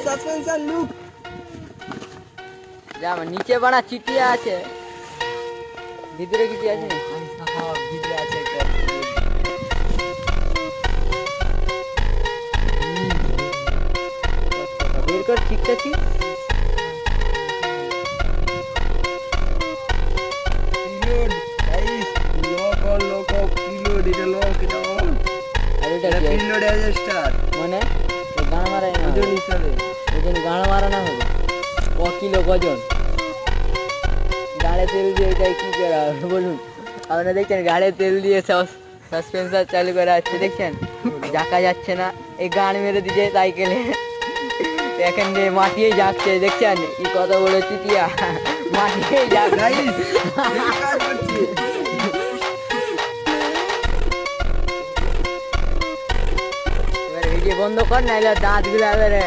suspension look যা নিচে বানা চিটিয়া আছে ভিতরে কিছু আছে ভিতরে আছে একটা বের কর ঠিকঠাক পিলোড গাইস লক পিলোড এটা লক এটা অন আর এটা এটা কি পিলোড অ্যাডজাস্টার মানে গান মারাই না ওজন হিসাবে ওজন গান মারা না হবে ক কিলো ওজন গাড়ে তেল দিয়ে এটাই কি করা হবে বলুন আপনারা দেখছেন গাড়ে তেল দিয়ে সাসপেন্সার চালু করা হচ্ছে দেখছেন জাকা যাচ্ছে না এই গান মেরে দিয়েছে সাইকেলে এখন মাটিয়ে যাচ্ছে দেখছেন কি কত বড় চিটিয়া মাটিয়ে যাক গাইস কাজ করছে এবার ভিডিও বন্ধ কর নাহলে দাঁতগুলো এবারে